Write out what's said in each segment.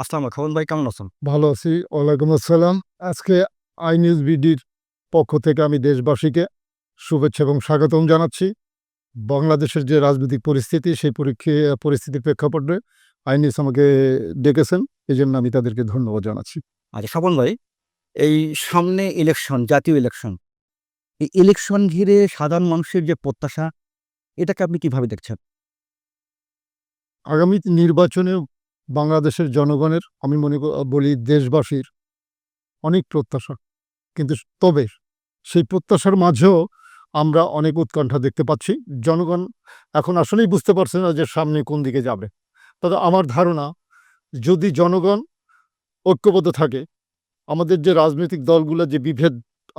আসসালামু খান ভাই, কেমন আছেন? ভালো আছি। ওয়ালাইকুম আসসালাম। আজকে আই নিউজ বিডির পক্ষ থেকে আমি দেশবাসীকে শুভেচ্ছা এবং স্বাগতম জানাচ্ছি। বাংলাদেশের যে রাজনৈতিক পরিস্থিতি, সেই পরিস্থিতির প্রেক্ষাপটে আই নিউজ আমাকে ডেকেছেন। এজন্য আমি তাদেরকে ধন্যবাদ জানাচ্ছি। আচ্ছা স্বপন ভাই, এই সামনে ইলেকশন, জাতীয় ইলেকশন। এই ইলেকশন ঘিরে সাধারণ মানুষের যে প্রত্যাশা, এটাকে আপনি কিভাবে দেখছেন? আগামী নির্বাচনে বাংলাদেশের জনগণের, আমি বলি দেশবাসীর অনেক প্রত্যাশা। কিন্তু তবে সেই প্রত্যাশার মাঝেও আমরা অনেক উৎকণ্ঠা দেখতে পাচ্ছি। জনগণ এখন আসলেই বুঝতে পারছে না যে সামনে কোন দিকে যাবে। তবে আমার ধারণা, যদি জনগণ ঐক্যবদ্ধ থাকে, আমাদের যে রাজনৈতিক দলগুলো যে বিভেদ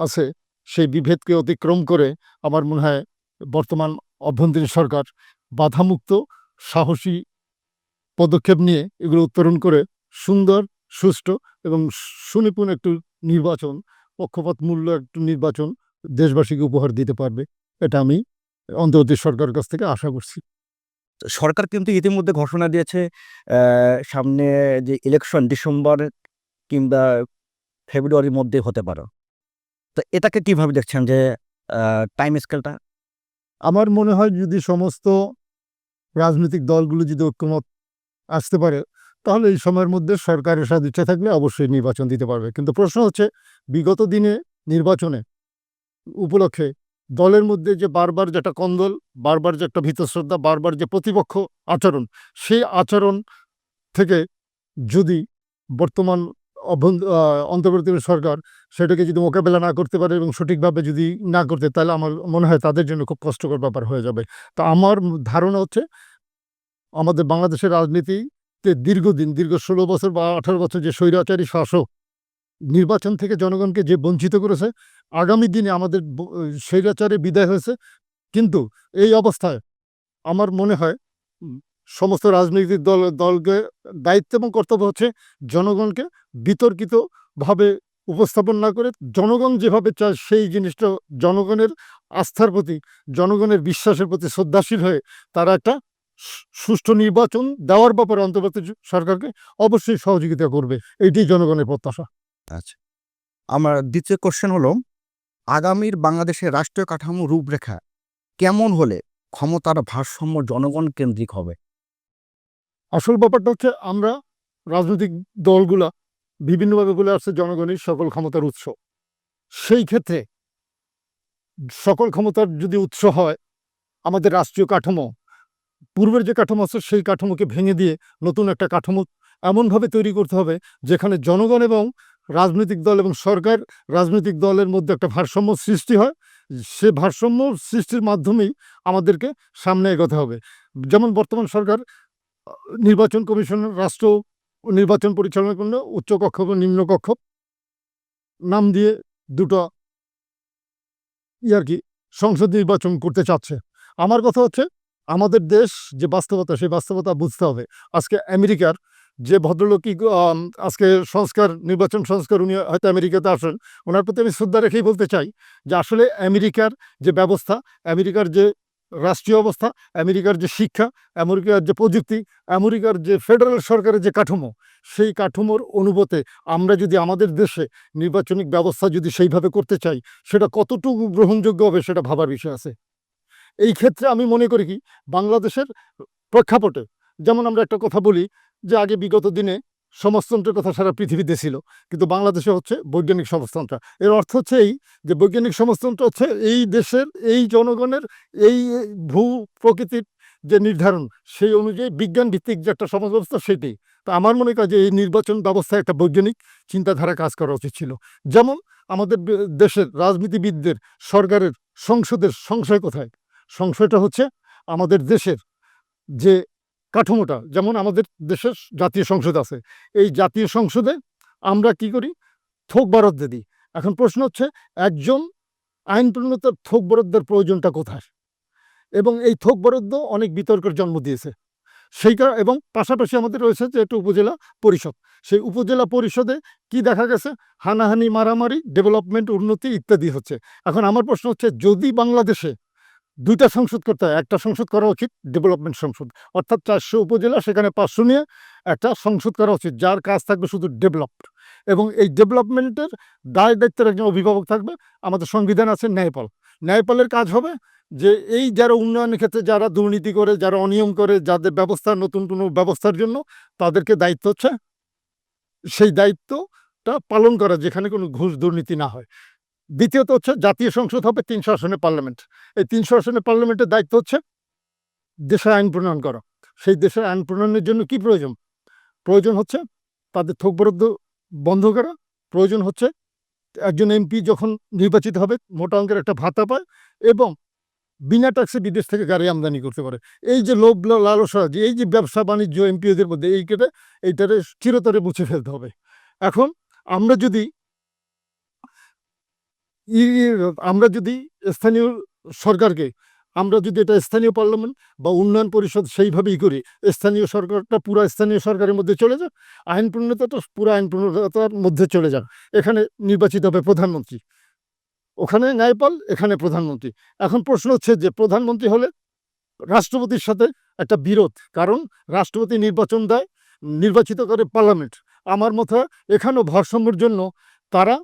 আছে, সেই বিভেদকে অতিক্রম করে আমার মনে হয় বর্তমান অভ্যন্তরীণ সরকার বাধামুক্ত সাহসী পদক্ষেপ নিয়ে এগুলো উত্তরণ করে সুন্দর, সুষ্ঠু এবং সুনিপুণ একটু নির্বাচন, পক্ষপাত মূল্য একটু নির্বাচন দেশবাসীকে উপহার দিতে পারবে। এটা আমি অন্তর্বর্তী সরকারের কাছ থেকে আশা করছি। সরকার কিন্তু ইতিমধ্যে ঘোষণা দিয়েছে, সামনে যে ইলেকশন ডিসেম্বর কিংবা ফেব্রুয়ারির মধ্যে হতে পারে। তো এটাকে কিভাবে দেখছেন যে টাইম স্কেলটা? আমার মনে হয় যদি সমস্ত রাজনৈতিক দলগুলো যদি ঐক্যমত আসতে পারে, তাহলে এই সময়ের মধ্যে সরকারের সদিচ্ছা থাকলে অবশ্যই নির্বাচন দিতে পারবে। কিন্তু প্রশ্ন হচ্ছে, বিগত দিনে নির্বাচনে উপলক্ষে দলের মধ্যে যে বারবার যেটা কন্দল, বারবার যে একটা ভীতশ্রদ্ধা, বারবার যে প্রতিপক্ষ আচরণ, সেই আচরণ থেকে যদি বর্তমান অন্তর্বর্তী সরকার সেটাকে যদি মোকাবেলা না করতে পারে এবং সঠিকভাবে যদি না করতে, তাহলে আমার মনে হয় তাদের জন্য খুব কষ্টকর ব্যাপার হয়ে যাবে। তো আমার ধারণা হচ্ছে, আমাদের বাংলাদেশের রাজনীতিতে দীর্ঘ 16 বছর বা 18 বছর যে স্বৈরাচারী শাসক নির্বাচন থেকে জনগণকে যে বঞ্চিত করেছে, আগামী দিনে আমাদের স্বৈরাচারে বিদায় হয়েছে। কিন্তু এই অবস্থায় আমার মনে হয় সমস্ত রাজনৈতিক দলকে দায়িত্ব এবং কর্তব্য হচ্ছে জনগণকে বিতর্কিতভাবে উপস্থাপন না করে, জনগণ যেভাবে চায় সেই জিনিসটা, জনগণের আস্থার প্রতি, জনগণের বিশ্বাসের প্রতি শ্রদ্ধাশীল হয়ে তারা একটা সুষ্ঠু নির্বাচন দেওয়ার ব্যাপারে অন্তর্বর্তী সরকারকে অবশ্যই সহযোগিতা করবে। এইটাই জনগণের প্রত্যাশা। আচ্ছা, আমার দ্বিতীয় কোশ্চেন হলো, আগামীর বাংলাদেশের রাষ্ট্রীয় কাঠামো রূপরেখা কেমন হলে ক্ষমতার ভারসাম্য জনগণ কেন্দ্রিক হবে? আসল ব্যাপারটা হচ্ছে, আমরা রাজনৈতিক দলগুলা বিভিন্নভাবে বলে আসছে জনগণই সকল ক্ষমতার উৎস। সেই ক্ষেত্রে সকল ক্ষমতার যদি উৎস হয় আমাদের রাষ্ট্রীয় কাঠামো, পূর্বের যে কাঠামো আছে সেই কাঠামোকে ভেঙে দিয়ে নতুন একটা কাঠামো এমনভাবে তৈরি করতে হবে যেখানে জনগণ এবং রাজনৈতিক দল এবং সরকার, রাজনৈতিক দলের মধ্যে একটা ভারসাম্য সৃষ্টি হয়। সে ভারসাম্য সৃষ্টির মাধ্যমেই আমাদেরকে সামনে এগোতে হবে। যেমন বর্তমান সরকার নির্বাচন কমিশনের রাষ্ট্র নির্বাচন পরিচালনার জন্য উচ্চকক্ষ এবং নিম্নকক্ষ নাম দিয়ে দুটো আর কি সংসদ নির্বাচন করতে চাচ্ছে। আমার কথা হচ্ছে, আমাদের দেশ যে বাস্তবতা, সেই বাস্তবতা বুঝতে হবে। আজকে আমেরিকার যে ভদ্রলোকই আজকে নির্বাচন সংস্কার, উনি হয়তো আমেরিকাতে আসেন, ওনার প্রতি আমি শ্রদ্ধা রেখেই বলতে চাই যে আসলে আমেরিকার যে ব্যবস্থা, আমেরিকার যে রাষ্ট্রীয় অবস্থা, আমেরিকার যে শিক্ষা, আমেরিকার যে প্রযুক্তি, আমেরিকার যে ফেডারেল সরকারের যে কাঠামো, সেই কাঠামোর অনুপাতে আমরা যদি আমাদের দেশে নির্বাচনিক ব্যবস্থা যদি সেইভাবে করতে চাই, সেটা কতটুকু গ্রহণযোগ্য হবে সেটা ভাবার বিষয় আছে। এই ক্ষেত্রে আমি মনে করি কি, বাংলাদেশের প্রেক্ষাপটে, যেমন আমরা একটা কথা বলি যে আগে বিগত দিনে সমাজতন্ত্রের কথা সারা পৃথিবীতে ছিল, কিন্তু বাংলাদেশে হচ্ছে বৈজ্ঞানিক সমাজতন্ত্র। এর অর্থ হচ্ছে এই, যে বৈজ্ঞানিক সমাজতন্ত্র হচ্ছে এই দেশের, এই জনগণের, এই ভূ প্রকৃতির যে নির্ধারণ, সেই অনুযায়ী বিজ্ঞান ভিত্তিক যে একটা সমাজ ব্যবস্থা, সেটি। তা আমার মনে হয় যে এই নির্বাচন ব্যবস্থায় একটা বৈজ্ঞানিক চিন্তাধারা কাজ করা উচিত ছিল। যেমন আমাদের দেশের রাজনীতিবিদদের, সরকারের, সংসদের সংশয় কোথায়? সংশয়টা হচ্ছে আমাদের দেশের যে কাঠামোটা, যেমন আমাদের দেশের জাতীয় সংসদ আছে, এই জাতীয় সংসদে আমরা কি করি? থোক বরাদ্দ দিই। এখন প্রশ্ন হচ্ছে, একজন আইন প্রণেতার থোক বরাদ্দের প্রয়োজনটা কোথায়? এবং এই থোক বরাদ্দ অনেক বিতর্কের জন্ম দিয়েছে। এবং পাশাপাশি আমাদের রয়েছে যে একটা উপজেলা পরিষদ। সেই উপজেলা পরিষদে কি দেখা গেছে? হানাহানি, মারামারি, ডেভেলপমেন্ট, উন্নতি ইত্যাদি হচ্ছে। এখন আমার প্রশ্ন হচ্ছে, যদি বাংলাদেশে দুইটা সংসদ করতে হয়, একটা সংসদ করা উচিত ডেভেলপমেন্ট সংসদ, অর্থাৎ 400 উপজেলা সেখানে 500 নিয়ে একটা সংসদ করা উচিত, যার কাজ থাকবে শুধু ডেভেলপ, এবং এই ডেভেলপমেন্টের দায় দায়িত্বের একজন অভিভাবক থাকবে। আমাদের সংবিধান আছে ন্যায়পাল, ন্যায়পালের কাজ হবে যে এই যারা উন্নয়নের ক্ষেত্রে যারা দুর্নীতি করে, যারা অনিয়ম করে, যাদের ব্যবস্থা নতুন কোনো ব্যবস্থার জন্য তাদেরকে দায়িত্ব হচ্ছে সেই দায়িত্বটা পালন করা, যেখানে কোনো ঘুষ দুর্নীতি না হয়। দ্বিতীয়ত হচ্ছে জাতীয় সংসদ হবে 300 আসনের পার্লামেন্ট, এই 300 আসনের পার্লামেন্টের দায়িত্ব হচ্ছে দেশের আইন প্রণয়ন করা। সেই দেশের আইন প্রণয়নের জন্য কি প্রয়োজন? প্রয়োজন হচ্ছে তাদের থোক বরাদ্দ বন্ধ করা, প্রয়োজন হচ্ছে একজন এমপি যখন নির্বাচিত হবে মোটা অঙ্কের একটা ভাতা পায়, এবং বিনা ট্যাক্সে বিদেশ থেকে গাড়ি আমদানি করতে পারে। এই যে লোভ লালসা, যে এই যে ব্যবসা বাণিজ্য এমপিওদের মধ্যে, এইটারে চিরতরে মুছে ফেলতে হবে। এখন আমরা যদি আমরা যদি স্থানীয় সরকারকে, আমরা যদি এটা স্থানীয় পার্লামেন্ট বা উন্নয়ন পরিষদ সেইভাবেই করি, স্থানীয় সরকারটা পুরো স্থানীয় সরকারের মধ্যে চলে যাক, আইন প্রণেতাটা পুরো আইন প্রণেতার মধ্যে চলে যাক। এখানে নির্বাচিত হবে প্রধানমন্ত্রী, ওখানে ন্যায়পাল, এখানে প্রধানমন্ত্রী। এখন প্রশ্ন হচ্ছে যে প্রধানমন্ত্রী হলে রাষ্ট্রপতির সাথে একটা বিরোধ, কারণ রাষ্ট্রপতি নির্বাচন দেয়, নির্বাচিত করে পার্লামেন্ট। আমার মতে এখানেও ভারসাম্যের জন্য তারা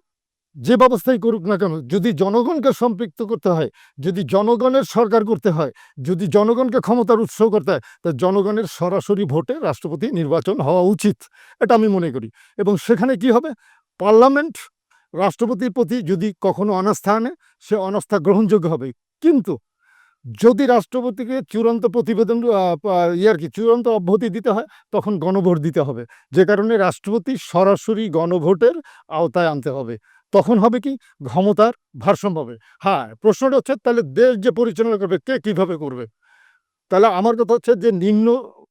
যে ব্যবস্থাই করুক না কেন, যদি জনগণকে সম্পৃক্ত করতে হয়, যদি জনগণের সরকার করতে হয়, যদি জনগণকে ক্ষমতার উৎস করতে হয়, তা জনগণের সরাসরি ভোটে রাষ্ট্রপতি নির্বাচন হওয়া উচিত, এটা আমি মনে করি। এবং সেখানে কি হবে, পার্লামেন্ট রাষ্ট্রপতির প্রতি যদি কখনো অনাস্থা আনে, সে অনাস্থা গ্রহণযোগ্য হবে। কিন্তু যদি রাষ্ট্রপতিকে চূড়ান্ত প্রতিবেদন চূড়ান্ত অব্যাহতি দিতে হয়, তখন গণভোট দিতে হবে, যে কারণে রাষ্ট্রপতি সরাসরি গণভোটের আওতায় আনতে হবে। তখন হবে কি, ক্ষমতার ভারসাম্য হবে। হ্যাঁ, প্রশ্নটা হচ্ছে তাহলে দেশ যে পরিচালনা করবে কে কিভাবে করবে? তাহলে আমার কথা হচ্ছে যে নিম্ন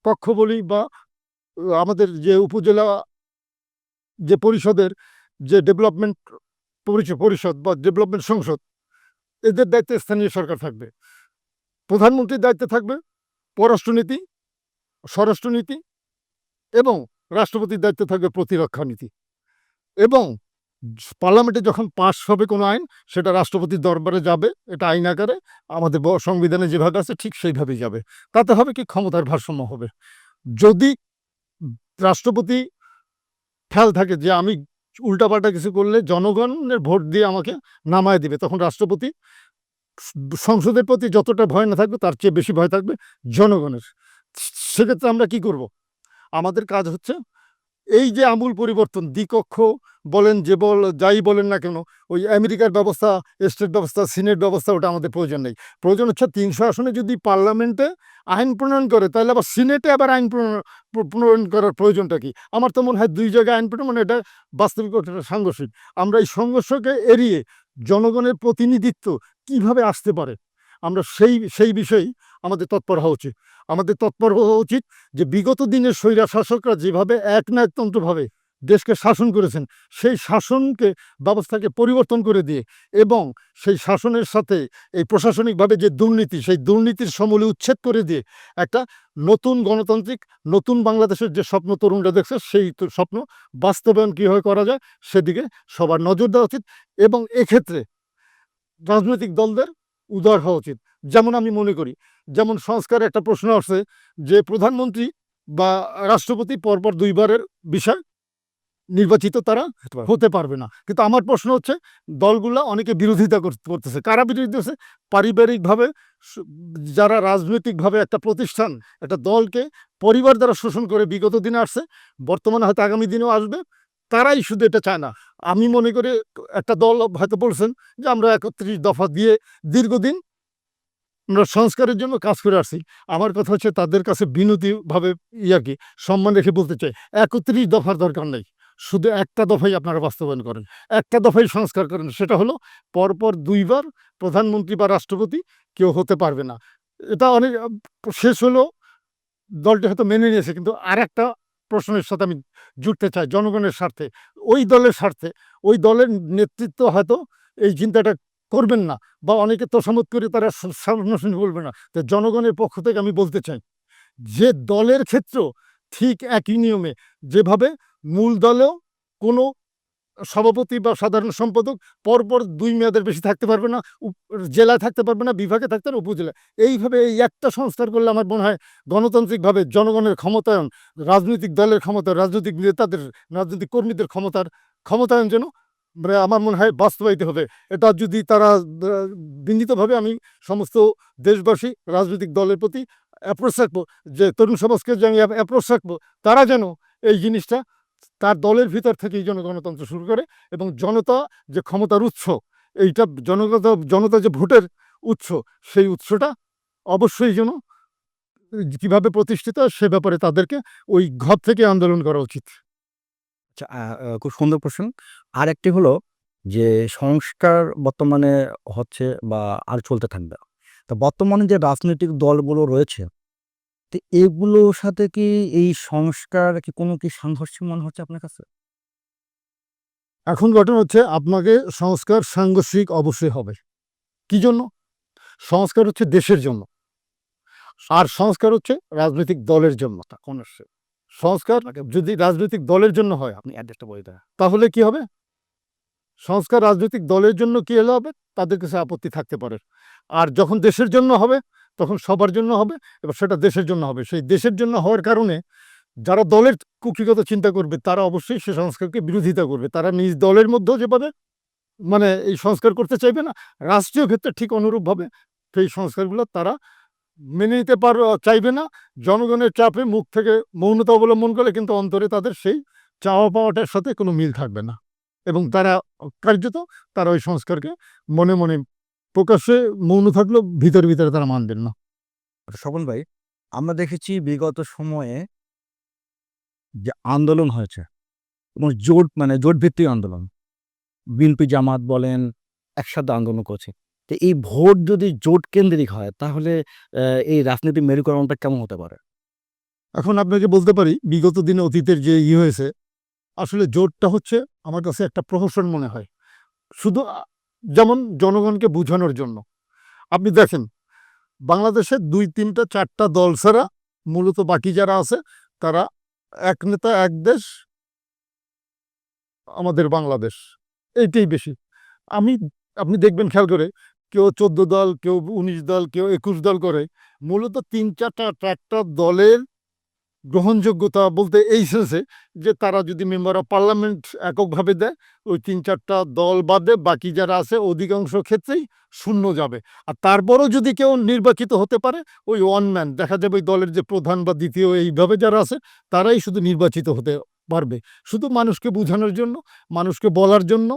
কক্ষ বলি বা আমাদের যে উপজেলা যে পরিষদের যে ডেভেলপমেন্ট পরিষদ বা ডেভেলপমেন্ট সংসদ, এদের দায়িত্বে স্থানীয় সরকার থাকবে। প্রধানমন্ত্রীর দায়িত্বে থাকবে পররাষ্ট্রনীতি, স্বরাষ্ট্রনীতি, এবং রাষ্ট্রপতির দায়িত্বে থাকবে প্রতিরক্ষা নীতি। এবং পার্লামেন্টে যখন পাস হবে কোনো আইন, সেটা রাষ্ট্রপতির দরবারে যাবে, এটা আইন আকারে আমাদের সংবিধানে যেভাবে আছে ঠিক সেইভাবেই যাবে। তাতে হবে কি, ক্ষমতার ভারসাম্য হবে। যদি রাষ্ট্রপতি খেয়াল থাকে যে আমি উল্টাপাল্টা কিছু করলে জনগণের ভোট দিয়ে আমাকে নামায় দিবে, তখন রাষ্ট্রপতি সংসদের প্রতি যতটা ভয় না থাকবে, তার চেয়ে বেশি ভয় থাকবে জনগণের। সেক্ষেত্রে আমরা কি করব? আমাদের কাজ হচ্ছে এই যে আমূল পরিবর্তন, দ্বিকক্ষ বলেন যে যাই বলেন না কেন, ওই আমেরিকার ব্যবস্থা, স্টেট ব্যবস্থা, সিনেট ব্যবস্থা, ওটা আমাদের প্রয়োজন নেই। প্রয়োজন হচ্ছে 300 আসনে যদি পার্লামেন্টে আইন প্রণয়ন করে, তাহলে আবার সিনেটে আবার আইন প্রণয়ন করার প্রয়োজনটা কি? আমার তো মনে হয় দুই জায়গায় আইন প্রণয়ন, এটা বাস্তবিক একটা সাংঘর্ষিক। আমরা এই সংঘর্ষকে এড়িয়ে জনগণের প্রতিনিধিত্ব কিভাবে আসতে পারে, আমরা সেই বিষয়েই আমাদের তৎপর হওয়া উচিত। আমাদের তৎপর হওয়া উচিত যে বিগত দিনের স্বৈরা শাসকরা যেভাবে একনায়কতন্ত্রভাবে দেশকে শাসন করেছেন, সেই শাসনকে ব্যবস্থাকে পরিবর্তন করে দিয়ে, এবং সেই শাসনের সাথে এই প্রশাসনিকভাবে যে দুর্নীতি, সেই দুর্নীতির সমূলে উচ্ছেদ করে দিয়ে একটা নতুন গণতান্ত্রিক নতুন বাংলাদেশের যে স্বপ্ন তরুণরা দেখছে, সেই স্বপ্ন বাস্তবায়ন কীভাবে করা যায় সেদিকে সবার নজর দেওয়া উচিত। এবং এক্ষেত্রে রাজনৈতিক দলদের উদার হওয়া উচিত। যেমন আমি মনে করি, যেমন সংস্কারে একটা প্রশ্ন আসছে যে প্রধানমন্ত্রী বা রাষ্ট্রপতি পরপর 2বারের বিষয় নির্বাচিত তারা হতে পারবে না। কিন্তু আমার প্রশ্ন হচ্ছে, দলগুলা অনেকে বিরোধিতা করতেছে। কারা বিরোধিতা করছে? পারিবারিকভাবে যারা রাজনৈতিকভাবে একটা প্রতিষ্ঠান, একটা দলকে পরিবার দ্বারা শোষণ করে বিগত দিনে আসছে, বর্তমানে হয়তো আগামী দিনেও আসবে, তারাই শুধু এটা চায় না। আমি মনে করি একটা দল হয়তো বলছেন যে আমরা 31 দফা দিয়ে দীর্ঘদিন আমরা সংস্কারের জন্য কাজ করে আসছি। আমার কথা হচ্ছে তাদের কাছে বিনতিভাবে কি সম্মান রেখে বলতে চাই, 31 দফার দরকার নেই, শুধু একটা দফাই আপনারা বাস্তবায়ন করেন, একটা দফাই সংস্কার করেন। সেটা হলো পরপর 2বার প্রধানমন্ত্রী বা রাষ্ট্রপতি কেউ হতে পারবে না। এটা অনেক শেষ হলো, দলটি হয়তো মেনে নিয়েছে, কিন্তু আর একটা প্রশ্নের সাথে আমি জুড়তে চাই, জনগণের স্বার্থে, ওই দলের স্বার্থে। ওই দলের নেতৃত্ব হয়তো এই চিন্তাটা করবেন না, বা অনেকে তোষামত করে তারা সামনাসামনি বলবে না। তো জনগণের পক্ষ থেকে আমি বলতে চাই যে দলের ক্ষেত্র ঠিক একই নিয়মে, যেভাবে মূল দলেও কোনো সভাপতি বা সাধারণ সম্পাদক পরপর ২ মেয়াদের বেশি থাকতে পারবে না, জেলায় থাকতে পারবে না, বিভাগে থাকতে পারবে, উপজেলায়। এইভাবে এই একটা সংস্কার করলে আমার মনে হয় গণতান্ত্রিকভাবে জনগণের ক্ষমতায়ন, রাজনৈতিক দলের ক্ষমতায়ন, রাজনৈতিক নেতাদের, রাজনৈতিক কর্মীদের ক্ষমতায়ন যেন আমার মনে হয় বাস্তবায়িত হবে। এটা যদি তারা বিনীতভাবে আমি সমস্ত দেশবাসী, রাজনৈতিক দলের প্রতি অ্যাপ্রোচ রাখবো, যে তরুণ সমাজকে যে আমি অ্যাপ্রোচ রাখবো, তারা যেন এই জিনিসটা তার দলের ভিতর থেকেই যেন গণতন্ত্র শুরু করে, এবং জনতা যে ক্ষমতার উৎস, এইটা জনতা যে ভোটের উৎস, সেই উৎসটা অবশ্যই যেন কিভাবে প্রতিষ্ঠিত হয় সে ব্যাপারে তাদেরকে ওই ঘর থেকে আন্দোলন করা উচিত। আচ্ছা, খুব সুন্দর প্রশ্ন। আরেকটি হলো যে সংস্কার বর্তমানে হচ্ছে বা আর চলতে থাকবে। তো বর্তমানে যে রাজনৈতিক দলগুলো রয়েছে, তো এগুলোর সাথে কি এই সংস্কার কোনো কি সাংঘর্ষিক মনে হচ্ছে আপনার কাছে? এখন ঘটনা হচ্ছে, আপনাকে সংস্কার সাংঘর্ষিক অবশ্যই হবে। কি জন্য? সংস্কার হচ্ছে দেশের জন্য, আর সংস্কার হচ্ছে রাজনৈতিক দলের জন্য। সংস্কার যদি রাজনৈতিক দলের জন্য হয়, আপনি অ্যাড্রেসটা বলে দেন। তাহলে কি হবে? সংস্কার রাজনৈতিক দলের জন্য কি হলে হবে? তাদের কাছে আপত্তি থাকতে পারে। আর যখন দেশের জন্য হবে, তখন সবার জন্য হবে, এবং সেটা দেশের জন্য হবে। সেই দেশের জন্য হওয়ার কারণে যারা দলের কুক্ষিগত চিন্তা করবে, তারা অবশ্যই সে সংস্কারকে বিরোধিতা করবে। তারা নিজ দলের মধ্যেও যেভাবে এই সংস্কার করতে চাইবে না, রাষ্ট্রীয় ক্ষেত্রে ঠিক অনুরূপভাবে সেই সংস্কারগুলো তারা মেনে নিতে চাইবে না। জনগণের চাপে মুখ থেকে মৌনতা অবলম্বন করলে কিন্তু অন্তরে তাদের সেই চাওয়া পাওয়াটার সাথে কোনো মিল থাকবে না, এবং তারা কার্যত তারা ওই সংস্কারকে মনে মনে প্রকাশ্যে মৌন থাকলেও ভিতরে ভিতরে তারা মানবেন না। আচ্ছা, স্বপন ভাই, আমরা দেখেছি বিগত সময়ে যে আন্দোলন হয়েছে এবং জোট ভিত্তিক আন্দোলন। বিএনপি জামাত বলেন একসাথে আন্দোলন করছে। তো এই ভোট যদি জোট কেন্দ্রিক হয় তাহলে এই রাজনীতির মেরুকরণটা কেমন হতে পারে? এখন আপনাকে বলতে পারি, বিগত দিনে অতীতের যে হয়েছে, আসলে জোটটা হচ্ছে আমার কাছে একটা প্রহসন মনে হয়, শুধু যেমন জনগণকে বোঝানোর জন্য। আপনি দেখেন, বাংলাদেশে ২, ৩, ৪টা দল ছাড়া মূলত বাকি যারা আছে, তারা এক নেতা এক দেশ, আমাদের বাংলাদেশ, এইটাই বেশি। আমি আপনি দেখবেন খেয়াল করে, কেউ ১৪ দল, কেউ ১৯ দল, কেউ ২১ দল করে। মূলত ৩, ৪টা দলের গ্রহণযোগ্যতা বলতে এই সেন্সে যে তারা যদি মেম্বার অফ পার্লামেন্ট এককভাবে দেয়, ওই ৩, ৪টা দল বাদে বাকি যারা আছে অধিকাংশ ক্ষেত্রেই শূন্য যাবে। আর তারপরও যদি কেউ নির্বাচিত হতে পারে, ওই ওয়ান ম্যান দেখা যাবে, ওই দলের যে প্রধান বা দ্বিতীয় এইভাবে যারা আছে, তারাই শুধু নির্বাচিত হতে পারবে। শুধু মানুষকে বোঝানোর জন্য, মানুষকে বলার জন্য,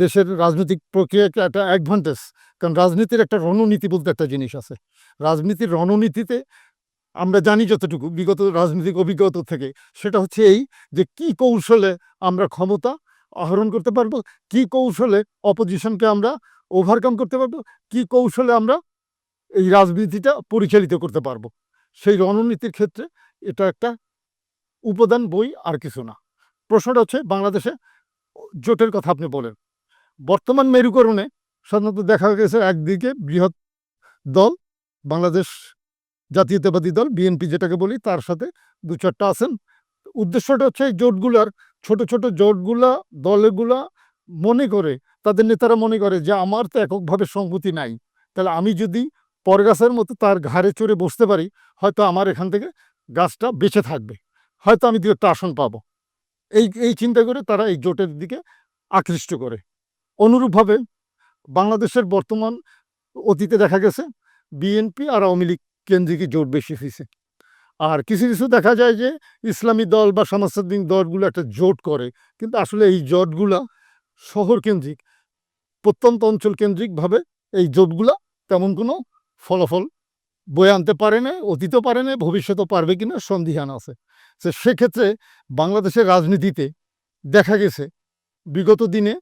দেশের রাজনৈতিক প্রক্রিয়াকে একটা অ্যাডভান্টেজ। কারণ রাজনীতির একটা রণনীতি বলতে একটা জিনিস আছে। রাজনীতির রণনীতিতে আমরা জানি যতটুকু বিগত রাজনৈতিক অভিজ্ঞতা থেকে, সেটা হচ্ছে এই, যে কি কৌশলে আমরা ক্ষমতা আহরণ করতে পারবো, কি কৌশলে অপোজিশনকে আমরা ওভারকাম করতে পারবো, কি কৌশলে আমরা এই রাজনীতিটা পরিচালিত করতে পারবো। সেই রণনীতির ক্ষেত্রে এটা একটা উপাদান, বই আর কিছু না। প্রশ্নটা হচ্ছে, বাংলাদেশে জোটের কথা আপনি বলেন, বর্তমান মেরুকরণে সাধারণত দেখা গেছে একদিকে বৃহৎ দল বাংলাদেশ জাতীয়তাবাদী দল বিএনপি যেটাকে বলি, তার সাথে ২, ৪টা আছেন। উদ্দেশ্যটা হচ্ছে এই জোটগুলার, ছোট ছোট জোটগুলা, দলগুলা মনে করে, তাদের নেতারা মনে করে যে আমার তো এককভাবে সংহতি নাই, তাহলে আমি যদি পরগাছার মতো তার ঘাড়ে চড়ে বসতে পারি, হয়তো আমার এখান থেকে গাছটা বেঁচে থাকবে, হয়তো আমি ২-১টা আসন পাবো। এই এই চিন্তা করে তারা এই জোটের দিকে আকৃষ্ট করে। অনুরূপভাবে বাংলাদেশের বর্তমান অতীতে দেখা গেছে বিএনপি আর আওয়ামী লীগ কেন্দ্রিকই জোট বেশি হয়েছে। আর কিছু কিছু দেখা যায় যে ইসলামী দল বা সমাজতান্ত্রিক দলগুলো একটা জোট করে, কিন্তু আসলে এই জোটগুলা শহর কেন্দ্রিক, প্রত্যন্ত অঞ্চল কেন্দ্রিকভাবে এই জোটগুলা তেমন কোনো ফলাফল বয়ে আনতে পারে না, অতীতও পারে না, ভবিষ্যতেও পারবে কিনা সন্দিহান আছে। তো সেক্ষেত্রে বাংলাদেশের রাজনীতিতে দেখা গেছে বিগত দিনে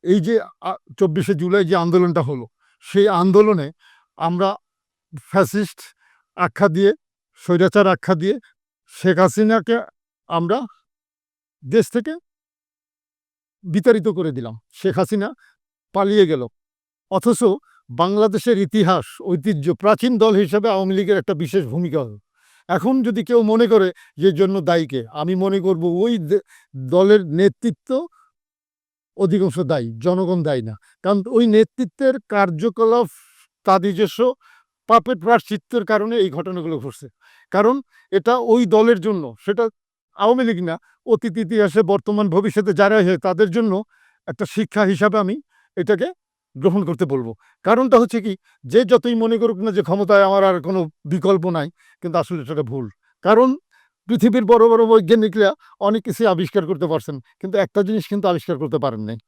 এই যে ২৪শে জুলাই যে আন্দোলনটা হলো, সেই আন্দোলনে আমরা ফ্যাসিস্ট আখ্যা দিয়ে, স্বৈরাচার আখ্যা দিয়ে শেখ হাসিনাকে আমরা দেশ থেকে বিতাড়িত করে দিলাম। শেখ হাসিনা পালিয়ে গেল। অথচ বাংলাদেশের ইতিহাস, ঐতিহ্য, প্রাচীন দল হিসেবে আওয়ামী লীগের একটা বিশেষ ভূমিকা হলো। এখন যদি কেউ মনে করে যে জন্য দায়ীকে, আমি মনে করব ওই দলের নেতৃত্ব অধিকাংশ দায়ী, জনগণ দায়ী না। কারণ ওই নেতৃত্বের কার্যকলাপ তার নিজস্ব পাপের প্রায়শ্চিত্তের কারণে এই ঘটনাগুলো ঘটছে। কারণ এটা ওই দলের জন্য, সেটা আওয়ামী লীগ না, অতীত ইতিহাসে বর্তমান ভবিষ্যতে যারাই হয় তাদের জন্য একটা শিক্ষা হিসাবে আমি এটাকে গ্রহণ করতে বলবো। কারণটা হচ্ছে কি, যে যতই মনে করুক না যে ক্ষমতায় আমার আর কোনো বিকল্প নাই, কিন্তু আসলে সেটা ভুল। কারণ পৃথিবীর বড় বড় বৈজ্ঞানিকরা অনেক কিছু আবিষ্কার করতে পারছেন, কিন্তু একটা জিনিস কিন্তু আবিষ্কার করতে পারেন নাই।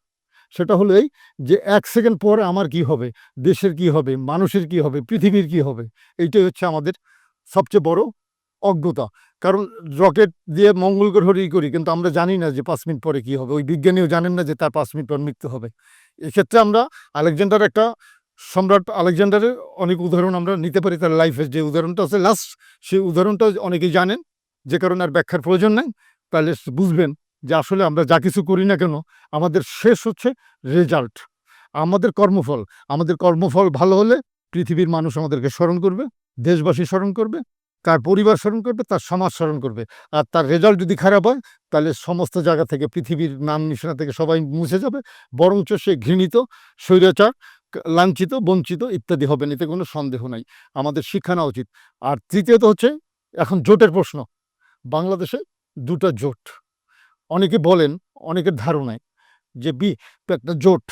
সেটা হলো এই যে ১ সেকেন্ড পর আমার কি হবে, দেশের কি হবে, মানুষের কি হবে, পৃথিবীর কি হবে। এইটাই হচ্ছে আমাদের সবচেয়ে বড় অজ্ঞতা। কারণ রকেট দিয়ে মঙ্গল গ্রহই করি, কিন্তু আমরা জানি না যে ৫ মিনিট পরে কি হবে। ওই বিজ্ঞানীও জানেন না যে তার ৫ মিনিট পর মৃত্যু হবে। এক্ষেত্রে আমরা সম্রাট আলেকজান্ডারের অনেক উদাহরণ আমরা নিতে পারি। তার লাইফের যে উদাহরণটা আছে লাস্ট, সেই উদাহরণটা অনেকেই জানেন, যে কারণে আর ব্যাখ্যার প্রয়োজন নাই। তাহলে বুঝবেন যে আসলে আমরা যা কিছু করি না কেন, আমাদের শেষ হচ্ছে রেজাল্ট, আমাদের কর্মফল। আমাদের কর্মফল ভালো হলে পৃথিবীর মানুষ আমাদেরকে স্মরণ করবে, দেশবাসী স্মরণ করবে, তার পরিবার স্মরণ করবে, তার সমাজ স্মরণ করবে। আর তার রেজাল্ট যদি খারাপ হয়, তাহলে সমস্ত জায়গা থেকে, পৃথিবীর নাম নিশানা থেকে সবাই মুছে যাবে। বরঞ্চ সে ঘৃণিত, স্বৈরাচার, লাঞ্ছিত, বঞ্চিত ইত্যাদি হবেন, এতে কোনো সন্দেহ নাই। আমাদের শিক্ষা নেওয়া উচিত। আর তৃতীয়ত হচ্ছে এখন জোটের প্রশ্ন। বাংলাদেশে ২টা জোট। অনেকে বলেন, অনেকের ধারণায় যে একটা জোট,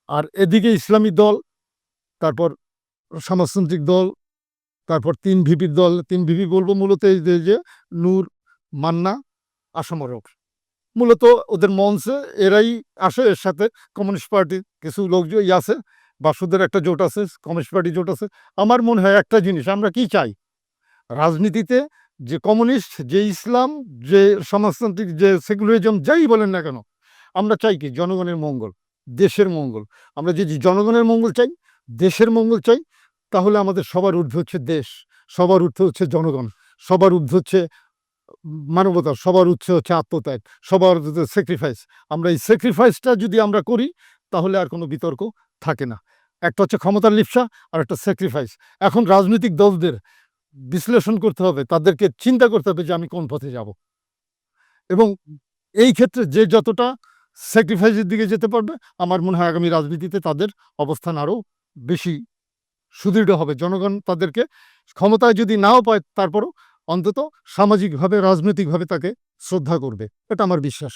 আর এদিকে ইসলামী দল, তারপর সমাজতান্ত্রিক দল, তারপর ৩ ভিপির দল। ৩ ভিপি বলবো মূলত এই যে নূর, মান্না, আসামরক, মূলত ওদের মঞ্চে এরাই আসে। এর সাথে কমিউনিস্ট পার্টির কিছু লোকজন আছে, বাসুদের একটা জোট আছে, কমিউনিস্ট পার্টি জোট আছে। আমার মনে হয় একটা জিনিস, আমরা কি চাই রাজনীতিতে, যে কমিউনিস্ট, যে ইসলাম, যে সমাজতান্ত্রিক, যে সেকুলারিজম, যাই বলেন না কেন, আমরা চাই কি জনগণের মঙ্গল, দেশের মঙ্গল। আমরা যদি জনগণের মঙ্গল চাই, দেশের মঙ্গল চাই, তাহলে আমাদের সবার ঊর্ধ্বে হচ্ছে দেশ, সবার ঊর্ধ্বে হচ্ছে জনগণ, সবার ঊর্ধ্বে হচ্ছে মানবতা, সবার ঊর্ধ্বে হচ্ছে আত্মত্যাগ, সবার ঊর্ধ্বে স্যাক্রিফাইস। আমরা এই স্যাক্রিফাইসটা যদি আমরা করি, তাহলে আর কোনো বিতর্ক থাকে না। একটা হচ্ছে ক্ষমতার লিপ্সা, আর একটা স্যাক্রিফাইস। এখন রাজনৈতিক দলদের বিশ্লেষণ করতে হবে, তাদেরকে চিন্তা করতে হবে যে আমি কোন পথে যাব, এবং এই ক্ষেত্রে যে যতটা স্যাক্রিফাইসের দিকে যেতে পারবে, আমার মনে হয় আগামী রাজনীতিতে তাদের অবস্থান আরও বেশি সুদৃঢ় হবে। জনগণ তাদেরকে ক্ষমতায় যদি নাও পায়, তারপরও অন্তত সামাজিকভাবে, রাজনৈতিকভাবে তাকে শ্রদ্ধা করবে, এটা আমার বিশ্বাস।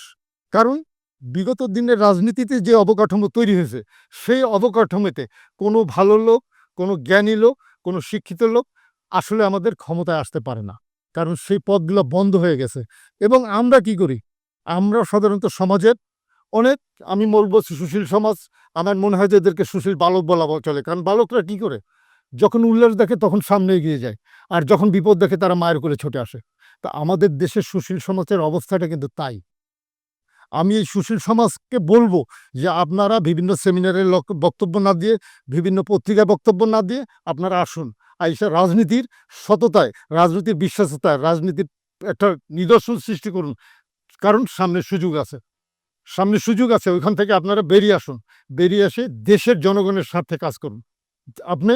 কারণ বিগত দিনের রাজনীতিতে যে অবকাঠামো তৈরি হয়েছে, সেই অবকাঠামোতে কোনো ভালো লোক, কোনো জ্ঞানী লোক, কোনো শিক্ষিত লোক আসলে আমাদের ক্ষমতায় আসতে পারে না। কারণ সেই পদগুলো বন্ধ হয়ে গেছে। এবং আমরা কি করি, আমরা সাধারণত সমাজের অনেক, আমি বলবো সুশীল সমাজ, আমার মনে হয় যে এদেরকে সুশীল বালক বলা চলে। কারণ বালকরা কি করে, যখন উল্লাস দেখে তখন সামনে এগিয়ে যায়, আর যখন বিপদ দেখে তারা মায়ের করে ছুটে আসে। তা আমাদের দেশের সুশীল সমাজের অবস্থাটা কিন্তু তাই। আমি এই সুশীল সমাজকে বলবো যে আপনারা বিভিন্ন সেমিনারে বক্তব্য না দিয়ে, বিভিন্ন পত্রিকায় বক্তব্য না দিয়ে, আপনারা আসুন, আইসা রাজনীতির সততায়, রাজনীতির বিশ্বাসতায়, রাজনীতির একটা নিদর্শন সৃষ্টি করুন। কারণ সামনে সুযোগ আছে, সামনে সুযোগ আছে। ওইখান থেকে আপনারা বেরিয়ে আসুন, বেরিয়ে এসে দেশের জনগণের স্বার্থে কাজ করুন। আপনি,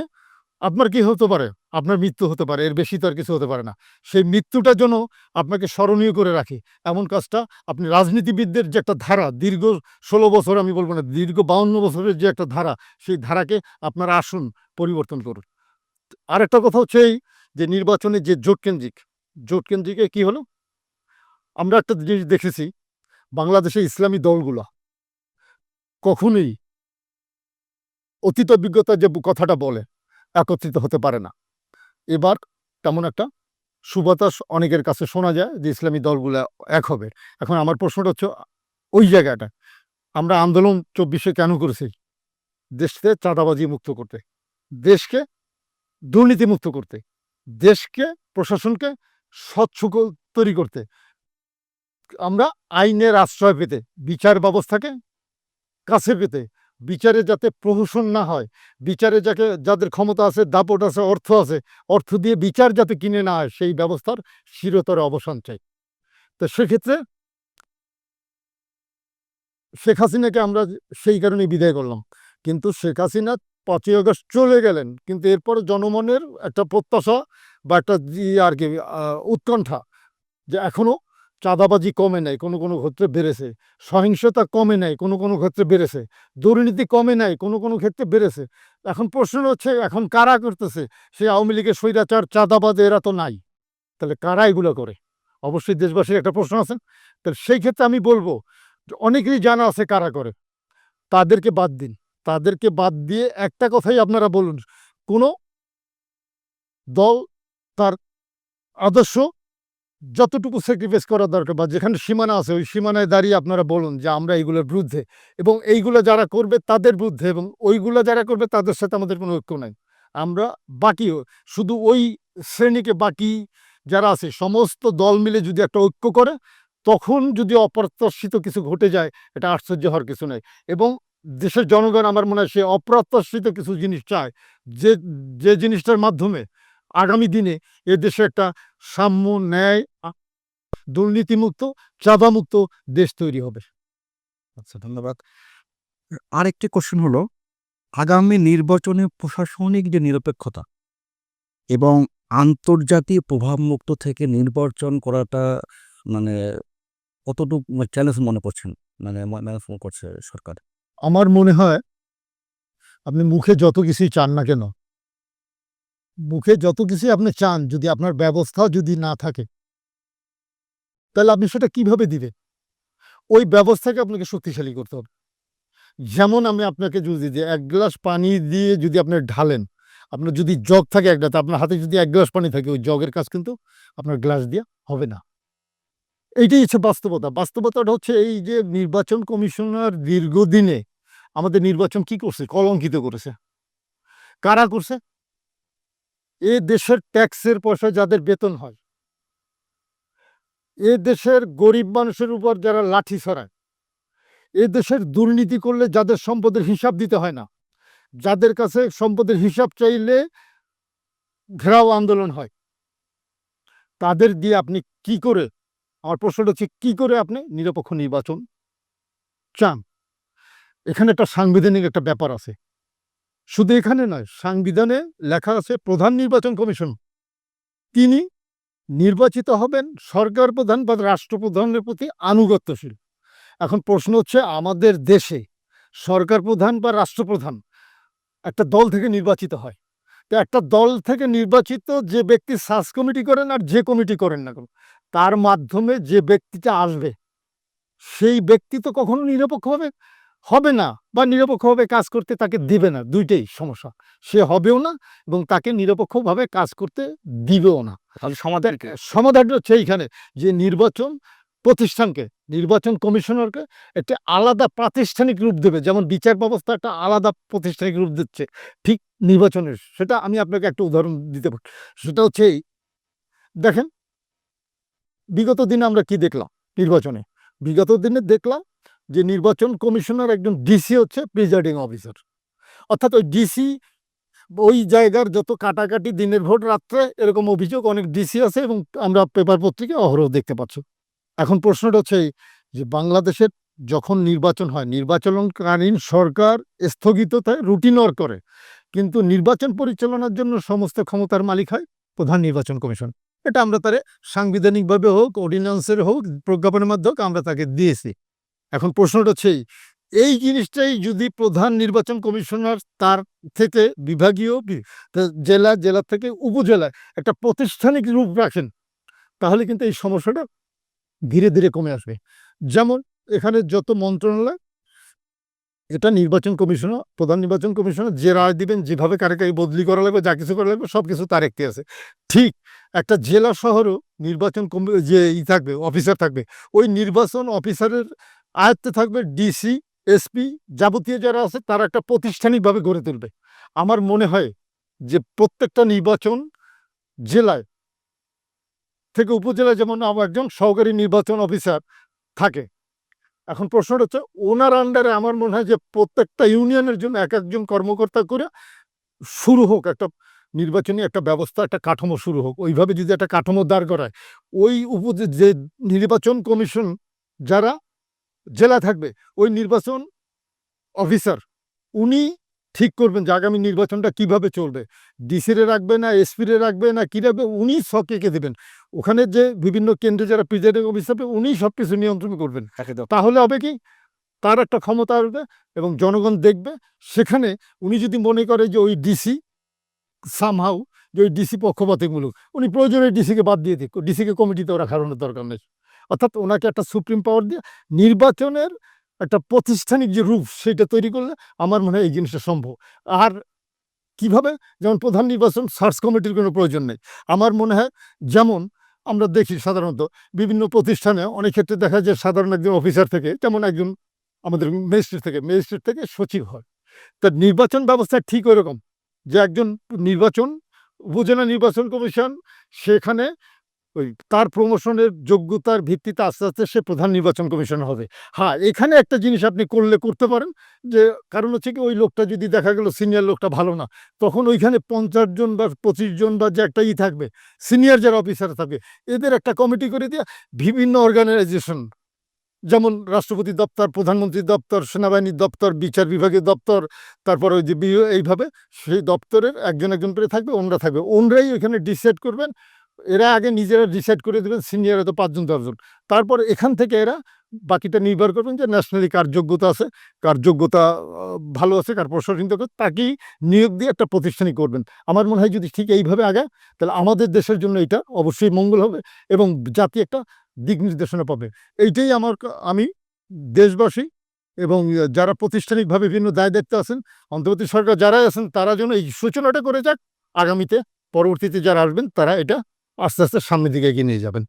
আপনার কি হতে পারে, আপনার মৃত্যু হতে পারে, এর বেশি তো আর কিছু হতে পারে না। সেই মৃত্যুটা যেন আপনাকে স্মরণীয় করে রাখে, এমন কাজটা আপনি, রাজনীতিবিদদের যে একটা ধারা, দীর্ঘ ১৬ বছর, আমি বলবো না, দীর্ঘ ৫২ বছরের যে একটা ধারা, সেই ধারাকে আপনারা আসুন পরিবর্তন করুন। আর একটা কথা হচ্ছে এই যে নির্বাচনে যে জোটকেন্দ্রিকে কি হলো, আমরা একটা জিনিস দেখেছি, বাংলাদেশে ইসলামী দলগুলা কখনোই অতীত অভিজ্ঞতা যে কথাটা বলে একত্রিত হতে পারে না। এবার তেমন একটা সুবাতাস অনেকের কাছে শোনা যায় যে ইসলামী দলগুলা এক হবে। এখন আমার প্রশ্নটা হচ্ছে ওই জায়গাটা, আমরা আন্দোলন ২৪-এ কেন করেছি? দেশকে চাঁদাবাজি মুক্ত করতে, দেশকে দুর্নীতি মুক্ত করতে, দেশকে, প্রশাসনকে স্বচ্ছ তৈরি করতে, আমরা আইনের আশ্রয় পেতে, বিচার ব্যবস্থাকে কাছে পেতে, বিচারে যাতে প্রহসন না হয়, বিচারে যাদের ক্ষমতা আছে, দাপট আছে, অর্থ আছে, অর্থ দিয়ে বিচার যাতে কিনে না হয়, সেই ব্যবস্থার চিরতরে অবসান চাই। তো সেক্ষেত্রে শেখ হাসিনাকে আমরা সেই কারণে বিদায় করলাম। কিন্তু শেখ হাসিনা ৫ই আগস্ট চলে গেলেন, কিন্তু এরপর জনমনের একটা প্রত্যাশা বা একটা আর কি উৎকণ্ঠা, যে এখনো চাঁদাবাজি কমে নাই, কোনো কোনো ক্ষেত্রে বেড়েছে। সহিংসতা কমে নাই, কোনো কোনো ক্ষেত্রে বেড়েছে। দুর্নীতি কমে নাই, কোনো কোনো ক্ষেত্রে বেড়েছে। এখন প্রশ্ন হচ্ছে এখন কারা করতেছে? সেই আওয়ামী লীগের স্বৈরাচার, চাঁদাবাজ এরা তো নাই। তাহলে কারা এগুলো করে? অবশ্যই দেশবাসীর একটা প্রশ্ন আছে। তাহলে সেই ক্ষেত্রে আমি বলবো যে অনেকেরই জানা আছে কারা করে। তাদেরকে বাদ দিন। তাদেরকে বাদ দিয়ে একটা কথাই আপনারা বলুন, কোনো দল তার আদর্শ যতটুকু স্যাক্রিফাইস করা দরকার বা যেখানে সীমানা আছে ওই সীমানায় দাঁড়িয়ে আপনারা বলুন যে আমরা এইগুলোর বিরুদ্ধে, এবং এইগুলো যারা করবে তাদের বিরুদ্ধে, এবং ওইগুলো যারা করবে তাদের সাথে আমাদের কোনো ঐক্য নাই। আমরা বাকিও শুধু ওই শ্রেণীকে, বাকি যারা আছে সমস্ত দল মিলে যদি একটা ঐক্য করে, তখন যদি অপ্রত্যাশিত কিছু ঘটে যায়, এটা আশ্চর্য হওয়ার কিছু নেই। এবং দেশের জনগণ আমার মনে হয় সে অপ্রত্যাশিত কিছু জিনিস চায়, যে যে জিনিসটার মাধ্যমে আগামী দিনে এ দেশে একটা সাম্য, ন্যায়, দুর্নীতিমুক্ত, চাঁদামুক্ত দেশ তৈরি হবে। আচ্ছা, ধন্যবাদ। আরেকটি কোশ্চেন হলো, আগামী নির্বাচনে প্রশাসনিক যে নিরপেক্ষতা এবং আন্তর্জাতিক প্রভাবমুক্ত থেকে নির্বাচন করাটা মানে কতটুকু চ্যালেঞ্জ মনে করছেন, মানে ম্যানেজ করছে সরকার? আমার মনে হয় আপনি মুখে যত কিছুই চান না কেন, মুখে যত কিছুই আপনি চান, যদি আপনার ব্যবস্থা যদি না থাকে, তাহলে আপনি সেটা কিভাবে দিবেন? ওই ব্যবস্থাকে আপনাকে শক্তিশালী করতে হবে। যেমন আমি আপনাকে যদি যে এক গ্লাস পানি দিয়ে যদি আপনি ঢালেন, আপনার যদি জগ থাকে একটা, তা আপনার হাতে যদি এক গ্লাস পানি থাকে, ওই জগের কাজ কিন্তু আপনার গ্লাস দিয়ে হবে না। এইটাই হচ্ছে বাস্তবতা। বাস্তবতাটা হচ্ছে এই যে নির্বাচন কমিশনার দীর্ঘদিনে আমাদের নির্বাচন কি করছে? কলঙ্কিত করেছে। কারা করছে? এ দেশের ট্যাক্সের পয়সা যাদের বেতন হয়, এ দেশের গরিব মানুষের উপর যারা লাঠি ছড়ায়, এ দেশের দুর্নীতি করলে যাদের সম্পদের হিসাব দিতে হয় না, যাদের কাছে সম্পদের হিসাব চাইলে ঘেরাও আন্দোলন হয়, তাদের দিয়ে আপনি কি করে, আমার প্রশ্নটা হচ্ছে কি করে আপনি নিরপেক্ষ নির্বাচন চান? এখানে একটা সাংবিধানিক একটা ব্যাপার আছে। শুধু এখানে নয়, সংবিধানে লেখা আছে প্রধান নির্বাচন কমিশন তিনি নির্বাচিত হবেন সরকার প্রধান বা রাষ্ট্রপ্রধানের প্রতি আনুগত্যশীল। এখন প্রশ্ন হচ্ছে আমাদের দেশে সরকার প্রধান বা রাষ্ট্রপ্রধান একটা দল থেকে নির্বাচিত হয়। তো একটা দল থেকে নির্বাচিত যে ব্যক্তি সার্চ কমিটি করেন আর যে কমিটি করেন না কেন, তার মাধ্যমে যে ব্যক্তিটা আসবে, সেই ব্যক্তি তো কখনো নিরপেক্ষ হবে না, বা নিরপেক্ষভাবে কাজ করতে তাকে দিবে না। দুইটাই সমস্যা, সে হবেও না এবং তাকে নিরপেক্ষভাবে কাজ করতে দিবেও না। তাহলে সমাজের কি? সমাধানটা হচ্ছে এইখানে যে নির্বাচন প্রতিষ্ঠানকে, নির্বাচন কমিশনারকে একটা আলাদা প্রাতিষ্ঠানিক রূপ দেবে, যেমন বিচার ব্যবস্থা একটা আলাদা প্রাতিষ্ঠানিক রূপ দিচ্ছে ঠিক নির্বাচনের। সেটা আমি আপনাকে একটা উদাহরণ দিতে পারি। সেটা হচ্ছে এই, দেখেন বিগত দিনে আমরা কি দেখলাম নির্বাচনে? বিগত দিনে দেখলাম যে নির্বাচন কমিশনার একজন ডিসি হচ্ছে প্রিজাইডিং অফিসার, অর্থাৎ ওই ডিসি ওই জায়গার যত কাটাকাটি, দিনের ভোট রাত্রে, এরকম অভিযোগ অনেক ডিসি আছে এবং আমরা পেপার পত্রিকা অহরহ দেখতে পাচ্ছ। এখন প্রশ্নটা হচ্ছে এই, যে বাংলাদেশের যখন নির্বাচন হয়, নির্বাচনকালীন সরকার স্থগিততায় রুটিন ওয়ার্ক করে, কিন্তু নির্বাচন পরিচালনার জন্য সমস্ত ক্ষমতার মালিক হয় প্রধান নির্বাচন কমিশন। এটা আমরা তারে সাংবিধানিকভাবে হোক, অর্ডিন্যান্সের হোক, প্রজ্ঞাপনের মাধ্যমে হোক, আমরা তাকে দিয়েছি। এখন প্রশ্নটা হচ্ছে এই জিনিসটাই যদি প্রধান নির্বাচন কমিশনার তার থেকে বিভাগীয় জেলা, জেলা থেকে উপজেলায় একটা প্রাতিষ্ঠানিক রূপ রাখেন, তাহলে কিন্তু এই সমস্যাটা ধীরে ধীরে কমে আসবে। যেমন এখানে যত মন্ত্রণালয়, এটা নির্বাচন কমিশনার, প্রধান নির্বাচন কমিশনার যে রায় দিবেন, যেভাবে কারে কারে বদলি করা লাগবে, যা কিছু করা লাগবে, সব কিছু তার একটি আছে। ঠিক একটা জেলা শহরও নির্বাচন যে থাকবে, অফিসার থাকবে, ওই নির্বাচন অফিসারের আয়ত্তে থাকবে ডিসি, এসপি, যাবতীয় যারা আছে তারা একটা প্রাতিষ্ঠানিকভাবে গড়ে তুলবে। আমার মনে হয় যে প্রত্যেকটা নির্বাচন জেলায় থেকে উপজেলায় যেমন আমার একজন সহকারী নির্বাচন অফিসার থাকে, এখন প্রশ্নটা হচ্ছে ওনার আন্ডারে আমার মনে হয় যে প্রত্যেকটা ইউনিয়নের জন্য এক একজন কর্মকর্তা করে শুরু হোক একটা নির্বাচনী একটা ব্যবস্থা, একটা কাঠামো শুরু হোক। ওইভাবে যদি একটা কাঠামো দাঁড় করায়, ওই যে নির্বাচন কমিশন যারা জেলা থাকবে, ওই নির্বাচন অফিসার উনি ঠিক করবেন যে আগামী নির্বাচনটা কিভাবে চলবে, ডিসিরে রাখবে না এসপিরে রাখবে না কী রাখবে, উনি সব এঁকে দেবেন। ওখানে যে বিভিন্ন কেন্দ্রে যারা প্রিজাইডিং অফিসার হবে উনি সব কিছু নিয়ন্ত্রণ করবেন। তাহলে হবে কি, তার একটা ক্ষমতা আসবে এবং জনগণ দেখবে। সেখানে উনি যদি মনে করে যে ওই ডিসি সামহাউ, যে ওই ডিসি পক্ষপাতিমূলক, উনি প্রয়োজনে ডিসিকে বাদ দিয়ে দিক, ডিসিকে কমিটিতে রাখার দরকার নেই। অর্থাৎ ওনাকে একটা সুপ্রিম পাওয়ার দিয়ে নির্বাচনের একটা প্রাতিষ্ঠানিক যে রূপ সেটা তৈরি করলে আমার মনে হয় এই জিনিসটা সম্ভব। আর কিভাবে, যেমন প্রধান নির্বাচন সার্চ কমিটির কোনো প্রয়োজন নেই আমার মনে হয়। যেমন আমরা দেখি সাধারণত বিভিন্ন প্রতিষ্ঠানে অনেক ক্ষেত্রে দেখা যায় সাধারণ একজন অফিসার থেকে, যেমন একজন আমাদের ম্যাজিস্ট্রেট থেকে সচিব হয়। তা নির্বাচন ব্যবস্থা ঠিক ওইরকম যে একজন নির্বাচন, উপজেলা নির্বাচন কমিশন, সেখানে ওই তার প্রমোশনের যোগ্যতার ভিত্তিতে আস্তে আস্তে সে প্রধান নির্বাচন কমিশন হবে। হ্যাঁ, এখানে একটা জিনিস আপনি করতে পারেন, যে কারণ হচ্ছে কি, ওই লোকটা যদি দেখা গেল সিনিয়র লোকটা ভালো না, তখন ওইখানে 50 জন বা 25 জন বা যে একটা থাকবে, সিনিয়র যারা অফিসার থাকবে, এদের একটা কমিটি করে দিয়ে বিভিন্ন অর্গানাইজেশন, যেমন রাষ্ট্রপতি দপ্তর, প্রধানমন্ত্রী দপ্তর, সেনাবাহিনীর দপ্তর, বিচার বিভাগের দপ্তর, তারপরে ওই যে এইভাবে সেই দপ্তরের একজন একজন করে থাকবে, ওনরা থাকবে, ওনরাই ওইখানে ডিসাইড করবেন। এরা আগে নিজেরা ডিসাইড করে দেবেন, সিনিয়র হয়তো 5 জন 10 জন, তারপর এখান থেকে এরা বাকিটা নির্ভর করবেন যে ন্যাশনালি কার যোগ্যতা আছে, কার যোগ্যতা ভালো আছে, কার প্রশাসনিক তাকেই নিয়োগ দিয়ে একটা প্রতিষ্ঠানই করবেন। আমার মনে হয় যদি ঠিক এইভাবে আগায়, তাহলে আমাদের দেশের জন্য এটা অবশ্যই মঙ্গল হবে এবং জাতি একটা দিক নির্দেশনা পাবে। এইটাই আমি দেশবাসী এবং যারা প্রাতিষ্ঠানিকভাবে বিভিন্ন দায় দায়িত্ব আছেন, অন্তর্বর্তী সরকার যারাই আছেন, তারা যেন এই সূচনাটা করে যাক। আগামীতে পরবর্তীতে যারা আসবেন তারা এটা আস্তে আস্তে সামনের দিকে এগিয়ে নিয়ে যাবেন।